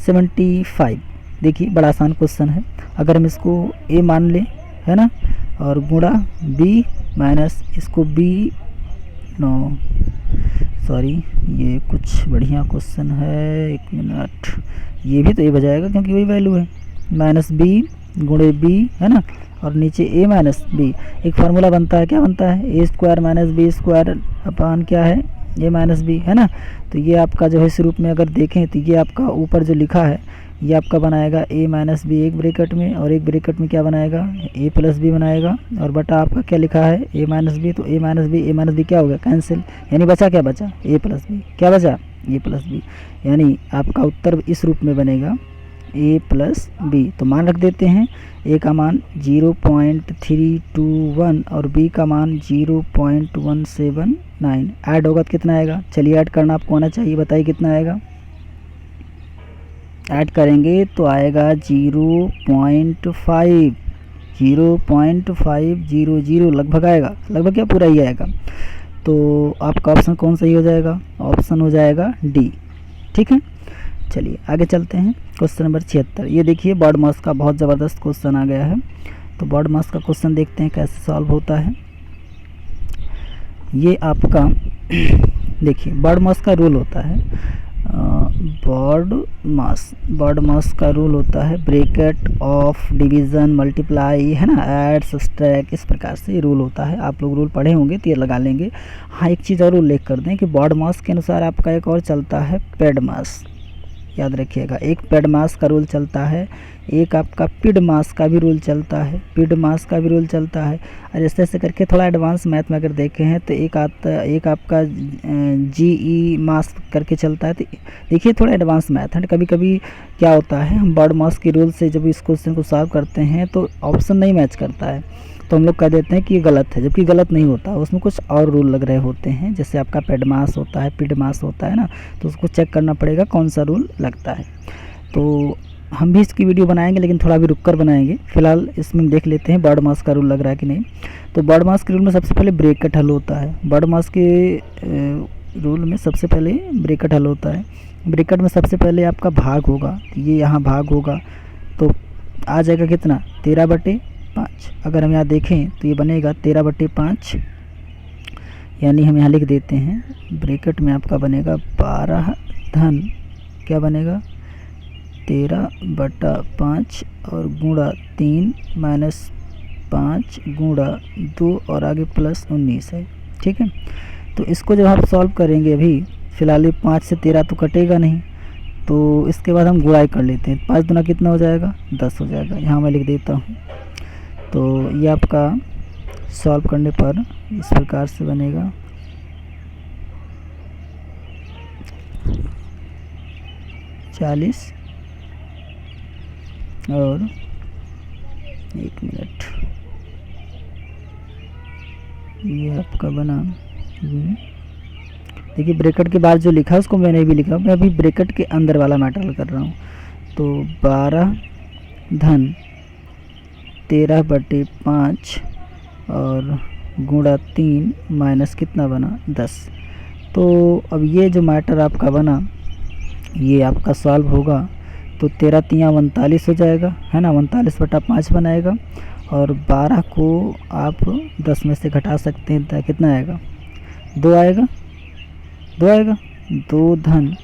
75, देखिए बड़ा आसान क्वेश्चन है। अगर हम इसको a मान लें, है ना, और गुणा b माइनस इसको b, नो सॉरी ये कुछ बढ़िया क्वेश्चन है, 1 मिनट, ये भी तो a बजाएगा क्योंकि वही वैल्यू है, -b गुणे b, है ना, और नीचे a माइनस b। एक फार्मूला बनता है, क्या बनता है, a² - b² अपान क्या है a माइनस b, है ना। तो ये आपका जो है इस रूप में अगर देखें तो ये आपका ऊपर जो लिखा है ये आपका बनाएगा a माइनस b एक ब्रैकेट में, और एक ब्रैकेट में क्या बनाएगा a + b बनाएगा, और बटा आपका क्या लिखा है a माइनस b। तो a माइनस b क्या हो गया कैंसिल, यानी बचा क्या बचा a + b, क्या बचा a + b। यानी आपका उत्तर इस रूप में बनेगा a + b। तो मान रख देते हैं, a का मान 0.321 और b का मान 0.179। ऐड होगा तो कितना आएगा, चलिए ऐड करना आपको आना चाहिए, बताइए कितना आएगा। ऐड करेंगे तो आएगा 0.500 लगभग आएगा, लगभग क्या पूरा ही आएगा। तो आपका ऑप्शन कौन सही हो जाएगा, ऑप्शन हो जाएगा डी। ठीक है, चलिए आगे चलते हैं। क्वेश्चन नंबर 76, ये देखिए बॉड मास का बहुत ज़बरदस्त क्वेश्चन आ गया है। तो बॉड मास का क्वेश्चन देखते हैं कैसे सॉल्व होता है। ये आपका देखिए बॉड मास का रूल होता है, बॉड मास का रूल होता है ब्रैकेट ऑफ डिवीज़न मल्टीप्लाई, है ना, ऐड सब्सट्रैक्ट, इस प्रकार से ये रूल होता है। आप लोग रूल पढ़े होंगे तो ये लगा लेंगे। हाँ, एक चीज़ और उल्लेख कर दें कि बॉड मास के अनुसार आपका एक और चलता है पेड मास, याद रखिएगा। एक पेड मास का रूल चलता है, एक आपका पिड मास का भी रूल चलता है, और ऐसे ऐसे करके थोड़ा एडवांस मैथ में अगर देखें हैं तो एक आपका GE मास करके चलता है। तो देखिए थोड़ा एडवांस मैथ है। कभी कभी क्या होता है, हम बॉड मास के रूल से जब इस क्वेश्चन को सॉल्व करते हैं तो ऑप्शन नहीं मैच करता है, तो हम लोग कह देते हैं कि ये गलत है, जबकि गलत नहीं होता, उसमें कुछ और रूल लग रहे होते हैं। जैसे आपका पेडमास होता है, पिडमास होता है ना, तो उसको चेक करना पड़ेगा कौन सा रूल लगता है। तो हम भी इसकी वीडियो बनाएंगे, लेकिन थोड़ा भी रुक कर बनाएंगे। फिलहाल इसमें देख लेते हैं बर्ड मास का रूल लग रहा है कि नहीं। तो बर्ड मास के रूल में सबसे पहले ब्रैकेट हल होता है। बर्ड मास के रूल में सबसे पहले ब्रैकेट हल होता है। ब्रैकेट में सबसे पहले आपका भाग होगा, ये यहाँ भाग होगा, तो आ जाएगा कितना, 13/5। अगर हम यहाँ देखें तो ये बनेगा 13/5, यानी हम यहाँ लिख देते हैं ब्रैकेट में आपका बनेगा 12 धन क्या बनेगा 13/5 और गुणा 3 माइनस 5 गुणा 2 और आगे प्लस 19 है। ठीक है, तो इसको जब आप सॉल्व करेंगे, अभी फ़िलहाल ये 5 से 13 तो कटेगा नहीं, तो इसके बाद हम गुणाई कर लेते हैं। 5 दूना कितना हो जाएगा, 10 हो जाएगा। यहाँ मैं लिख देता हूँ। तो ये आपका सॉल्व करने पर इस प्रकार से बनेगा 40 और 1 मिनट, ये आपका बना। देखिए ब्रैकेट के बाद जो लिखा है उसको मैंने भी लिखा, मैं अभी ब्रैकेट के अंदर वाला मैटर कर रहा हूँ। तो 12 धन 13/5 और गुणा 3 माइनस कितना बना 10। तो अब ये जो मैटर आपका बना ये आपका सॉल्व होगा, तो 13 तियाँ 39 हो जाएगा, है ना, 39/5 बनाएगा। और 12 को आप 10 में से घटा सकते हैं, तो कितना आएगा, 2 आएगा, 2 आएगा, 2 धन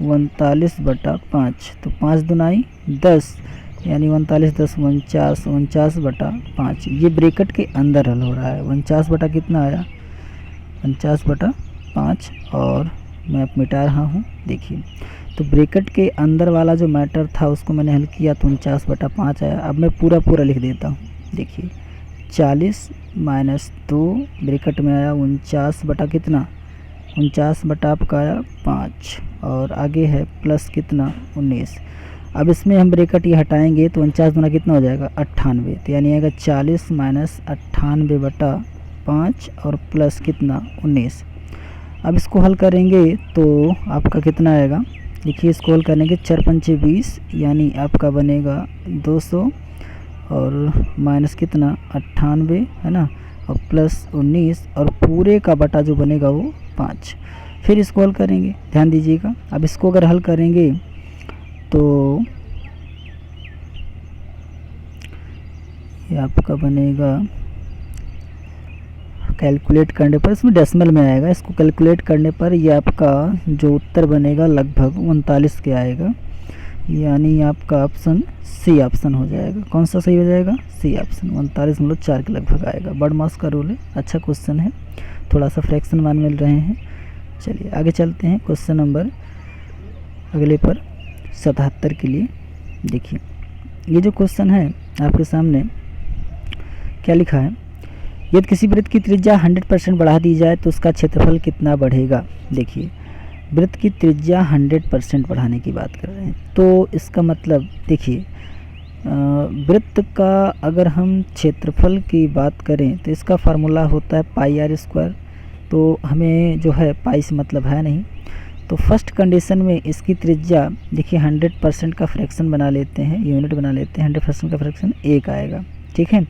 39/5, तो 5 दुनाई 10, यानी 39 10 49, 49/5। ये ब्रैकेट के अंदर हल हो रहा है। 49 बटा कितना आया, 49/5, और मैं अब मिटा रहा हूँ। देखिए, तो ब्रैकेट के अंदर वाला जो मैटर था उसको मैंने हल किया, तो 49/5 आया। अब मैं पूरा लिख देता हूँ। देखिए 40 माइनस 2 ब्रैकेट में आया 49 बटा कितना, 49 बटा आपका आया 5, और आगे है प्लस कितना 19। अब इसमें हम ब्रैकेट ये हटाएंगे तो 49 गुना कितना हो जाएगा 98, तो यानी आएगा 40 माइनस 98/5 और प्लस कितना 19। अब इसको हल करेंगे तो आपका कितना आएगा, देखिए इसको हल करेंगे 4 पंचे 20, यानी आपका बनेगा 200 और माइनस कितना 98, है ना, और प्लस 19, और पूरे का बटा जो बनेगा वो 5। फिर इसको हल करेंगे, ध्यान दीजिएगा। अब इसको अगर हल करेंगे तो ये आपका बनेगा, कैलकुलेट करने पर इसमें डेसिमल में आएगा, इसको कैलकुलेट करने पर ये आपका जो उत्तर बनेगा लगभग 39 के आएगा, यानी आपका ऑप्शन सी ऑप्शन हो जाएगा। कौन सा सही हो जाएगा, सी ऑप्शन, 39.4 के लगभग आएगा। बर्ड मास का रूल है, अच्छा क्वेश्चन है, थोड़ा सा फ्रैक्शन मान मिल रहे हैं। चलिए आगे चलते हैं क्वेश्चन नंबर अगले पर 77 के लिए। देखिए ये जो क्वेश्चन है आपके सामने क्या लिखा है, यदि किसी वृत्त की त्रिज्या 100% बढ़ा दी जाए तो उसका क्षेत्रफल कितना बढ़ेगा। देखिए वृत्त की त्रिज्या 100% बढ़ाने की बात कर रहे हैं, तो इसका मतलब देखिए वृत्त का अगर हम क्षेत्रफल की बात करें तो इसका फार्मूला होता है πr²। तो हमें जो है पाई से मतलब है नहीं, तो फर्स्ट कंडीशन में इसकी त्रिज्या देखिए 100% का फ्रैक्शन बना लेते हैं, यूनिट बना लेते हैं, 100% का फ्रैक्शन 1 आएगा। ठीक है,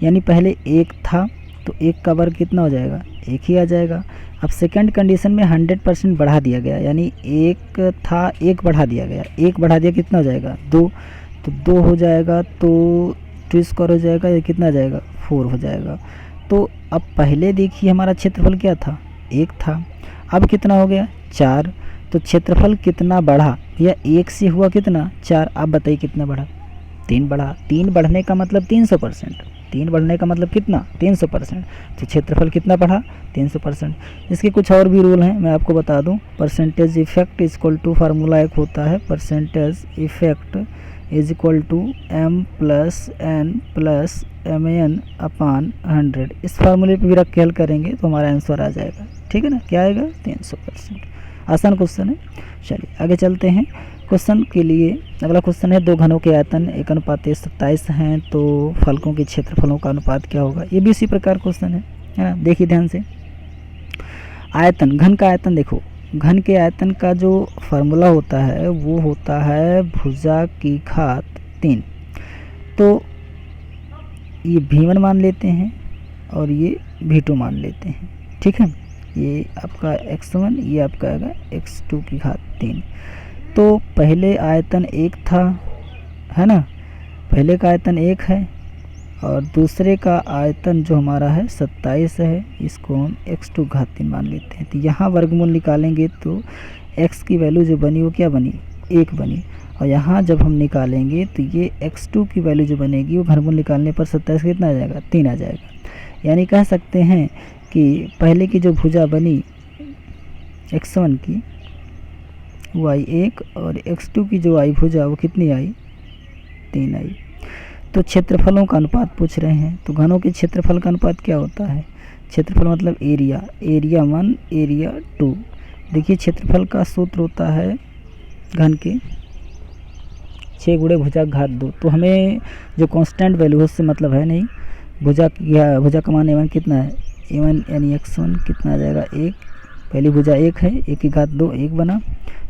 यानी पहले 1 था तो 1 का वर्ग कितना हो जाएगा, 1 ही आ जाएगा। अब सेकंड कंडीशन में 100% बढ़ा दिया गया, यानी 1 था 1 बढ़ा दिया गया, 1 बढ़ा दिया कितना हो जाएगा 2, तो 2 हो जाएगा, तो 2² हो जाएगा, ये कितना आ जाएगा 4 हो जाएगा। तो अब पहले देखिए हमारा क्षेत्रफल क्या था 1 था, अब कितना हो गया 4, तो क्षेत्रफल कितना बढ़ा, या 1 से हुआ कितना 4। आप बताइए कितना बढ़ा, 3 बढ़ा। 3 बढ़ने का मतलब 300%, 3 बढ़ने का मतलब कितना 300%, तो क्षेत्रफल कितना बढ़ा 300%। इसके कुछ और भी रूल हैं, मैं आपको बता दूं। Percentage effect equal to formula एक होता है, percentage effect is equal to m plus n plus MAN/100। इस फार्मूले पे भी रख के हल करेंगे तो हमारा आंसर आ जाएगा। ठीक है ना, क्या आएगा 300%। आसान क्वेश्चन है। चलिए आगे चलते हैं क्वेश्चन के लिए अगला क्वेश्चन है, दो घनों के आयतन 1:27 हैं, तो फलकों के क्षेत्रफलों का अनुपात क्या होगा। ये भी इसी प्रकार क्वेश्चन है ना। देखिए ध्यान से, आयतन, घन का आयतन देखो, घन के आयतन का जो फार्मूला होता है वो होता है भुजा की घात 3। तो ये V1 मान लेते हैं और ये V2 मान लेते हैं, ठीक है। ये आपका x1, ये आपका आएगा x2 की घात 3। तो पहले आयतन 1 था, है ना, पहले का आयतन 1 है और दूसरे का आयतन जो हमारा है 27 है, इसको हम x2 घात 3 मान लेते हैं। तो यहाँ वर्गमूल निकालेंगे तो x की वैल्यू जो बनी वो क्या बनी, 1 बनी, और यहाँ जब हम निकालेंगे तो ये x2 की वैल्यू जो बनेगी वो घनमूल निकालने पर 27 कितना आ जाएगा, 3 आ जाएगा। यानी कह सकते हैं कि पहले की जो भुजा बनी x1 की वो आई 1 और x2 की जो आई भुजा वो कितनी आई, 3 आई। तो क्षेत्रफलों का अनुपात पूछ रहे हैं, तो घनों के क्षेत्रफल का अनुपात क्या होता है, क्षेत्रफल मतलब एरिया, एरिया 1 एरिया 2। देखिए क्षेत्रफल का सूत्र होता है घन के 6 गुणे भुजा घात 2। तो हमें जो कांस्टेंट वैल्यू है उससे मतलब है नहीं। भुजा का मान a1 कितना है, a1 यानी x1 कितना आ जाएगा 1, पहली भुजा 1 है, 1 की घात 2 1 बना,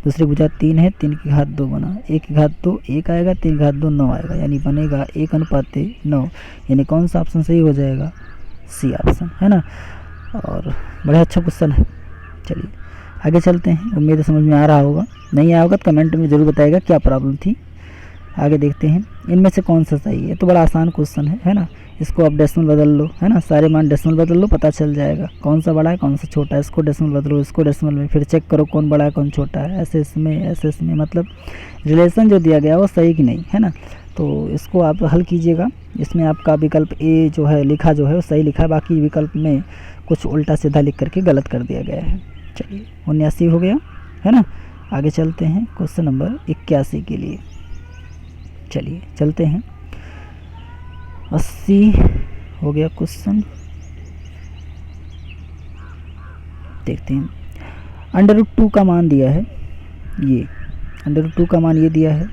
दूसरी भुजा 3 है, 3 की घात 2 बना, 1 की घात 2 1 आएगा, 3 की घात 2 9 आएगा, यानी बनेगा 1:9। यानी कौन सा ऑप्शन सही हो जाएगा, सी ऑप्शन, है ना। और बड़ा अच्छा क्वेश्चन है। चलिए आगे चलते हैं, उम्मीद है समझ में आ रहा होगा, नहीं आया होगा तो कमेंट में ज़रूर बताइएगा क्या प्रॉब्लम थी। आगे देखते हैं, इनमें से कौन सा सही है। तो बड़ा आसान क्वेश्चन है ना। इसको आप डेसिमल बदल लो, है ना, सारे मान डेसिमल बदल लो, पता चल जाएगा कौन सा बड़ा है कौन सा छोटा है। इसको डेसिमल बदलो, इसको डेसिमल में, फिर चेक करो कौन बड़ा है कौन छोटा है, ऐसे इसमें मतलब रिलेशन जो दिया गया वो सही कि नहीं, है ना। तो इसको आप हल कीजिएगा। इसमें आपका विकल्प ए जो है लिखा जो है वो सही लिखा है, बाकी विकल्प में कुछ उल्टा सीधा लिख करके गलत कर दिया गया है। चलिए 79 हो गया, है ना। आगे चलते हैं क्वेश्चन नंबर 81 के लिए। चलिए चलते हैं, 80 हो गया क्वेश्चन। देखते हैं, √2 का मान दिया है, ये √2 का मान ये दिया है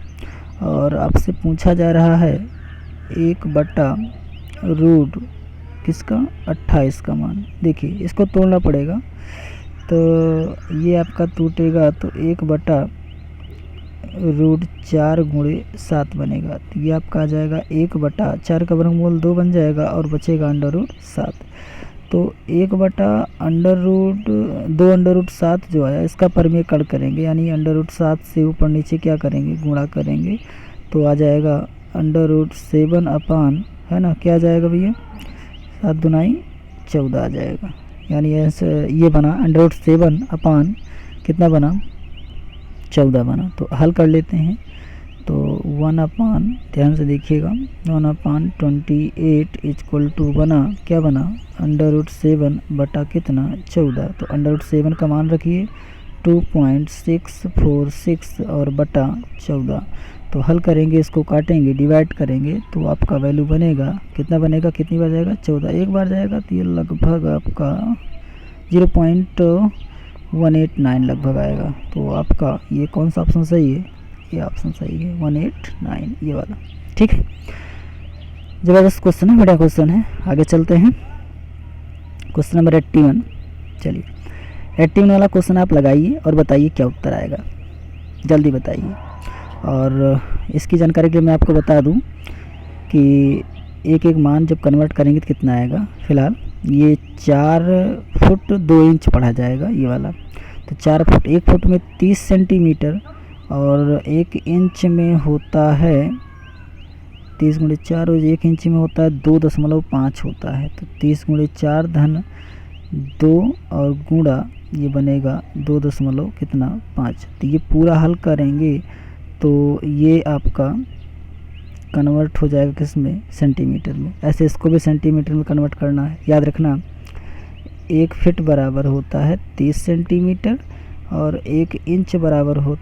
और आपसे पूछा जा रहा है 1/रूट किसका 28 का मान। देखिए इसको तोड़ना पड़ेगा, तो ये आपका टूटेगा तो 1/√4 गुणे 7 बनेगा। तो ये आपका आ जाएगा 1/4 का वर्गमूल 2 बन जाएगा और बचेगा √7। तो 1/2√7 जो आया इसका परिमेयकरण करेंगे, यानी √7 से ऊपर नीचे क्या करेंगे, गुणा करेंगे, तो आ जाएगा √7 अपान, है ना, क्या आ जाएगा भैया 7 दूनाई 14 आ जाएगा। यानी ऐसे ये बना √7 अपान कितना बना 14 बना। तो हल कर लेते हैं, तो 1 अपान, ध्यान से देखिएगा, 1/28 = बना क्या बना √7 बटा कितना 14। तो √7 का मान रखिए 2.646 और बटा 14। तो हल करेंगे, इसको काटेंगे, डिवाइड करेंगे, तो आपका वैल्यू बनेगा कितना, बनेगा कितनी बार जाएगा 14, एक बार जाएगा, तो ये लगभग आपका 0.189 लगभग आएगा। तो आपका ये कौन सा ऑप्शन सही है, ये ऑप्शन सही है 189 ये वाला, ठीक है। ज़बरदस्त क्वेश्चन है, बड़ा क्वेश्चन है। आगे चलते हैं क्वेश्चन नंबर 81। चलिए 81 वाला क्वेश्चन आप लगाइए और बताइए क्या उत्तर आएगा, जल्दी बताइए। और इसकी जानकारी के लिए मैं आपको बता दूं कि एक एक मान जब कन्वर्ट करेंगे तो कितना आएगा। फ़िलहाल ये 4 फुट 2 इंच पढ़ा जाएगा ये वाला। तो 4 फुट, 1 फुट में 30 सेंटीमीटर और 1 इंच में होता है 30 × 4 और 1 इंच में होता है 2.5 होता है। तो 30 × 4 धन 2 और गुणा ये बनेगा 2.5। तो ये पूरा हल करेंगे तो ये आपका कन्वर्ट हो जाएगा किस में, सेंटीमीटर में। ऐसे इसको भी सेंटीमीटर में कन्वर्ट करना है, याद रखना। 1 फीट बराबर होता है 30 सेंटीमीटर और 1 इंच बराबर हो,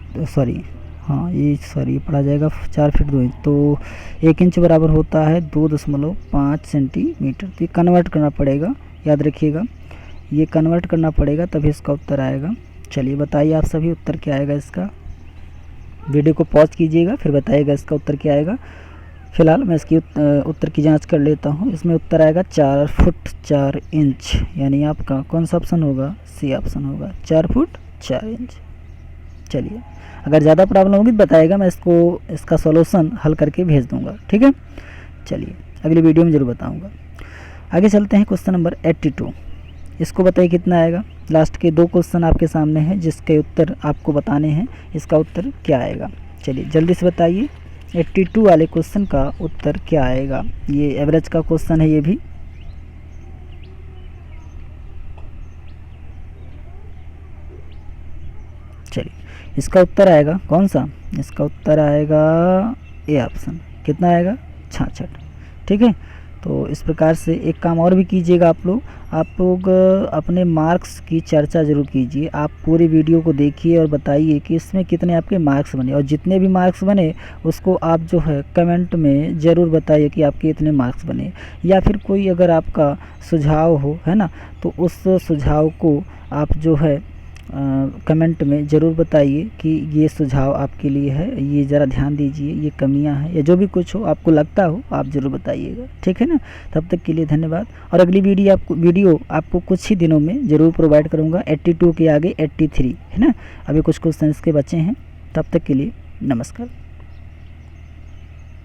ये पढ़ा जाएगा 4 फीट 2 इंच। तो 1 इंच बराबर होता है 2.5 सेंटीमीटर। तो ये कन्वर्ट करना पड़ेगा, याद रखिएगा, ये कन्वर्ट करना पड़ेगा तभी इसका उत्तर आएगा। चलिए बताइए आप सभी, उत्तर क्या आएगा इसका। वीडियो को पॉज कीजिएगा, फिर बताइएगा इसका उत्तर क्या आएगा। फिलहाल मैं इसकी उत्तर की जांच कर लेता हूँ। इसमें उत्तर आएगा 4 फुट 4 इंच, यानी आपका कौन सा ऑप्शन होगा, सी ऑप्शन होगा, 4 फुट 4 इंच। चलिए, अगर ज़्यादा प्रॉब्लम होगी तो बताइएगा, मैं इसका सॉल्यूशन हल करके भेज दूँगा, ठीक है। चलिए, अगली वीडियो में ज़रूर बताऊँगा। आगे चलते हैं क्वेश्चन नंबर 82। इसको बताइए कितना आएगा। लास्ट के 2 क्वेश्चन आपके सामने हैं जिसके उत्तर आपको बताने हैं, इसका उत्तर क्या आएगा। चलिए जल्दी से बताइए 82 वाले क्वेश्चन का उत्तर क्या आएगा। ये एवरेज का क्वेश्चन है ये भी। चलिए, इसका उत्तर आएगा कौन सा, इसका उत्तर आएगा ए ऑप्शन। कितना आएगा, 66, ठीक है। तो इस प्रकार से एक काम और भी कीजिएगा आप लोग अपने मार्क्स की चर्चा ज़रूर कीजिए। आप पूरी वीडियो को देखिए और बताइए कि इसमें कितने आपके मार्क्स बने, और जितने भी मार्क्स बने उसको आप जो है कमेंट में ज़रूर बताइए कि आपके इतने मार्क्स बने। या फिर कोई अगर आपका सुझाव हो, है ना, तो उस सुझाव को आप जो है कमेंट में ज़रूर बताइए कि ये सुझाव आपके लिए है, ये ज़रा ध्यान दीजिए, ये कमियां हैं, या जो भी कुछ हो आपको लगता हो आप ज़रूर बताइएगा, ठीक है ना। तब तक के लिए धन्यवाद, और अगली वीडियो आपको कुछ ही दिनों में ज़रूर प्रोवाइड करूँगा। 82 के आगे 83, है ना। अभी कुछ क्वेश्चन इसके बचे हैं। तब तक के लिए नमस्कार।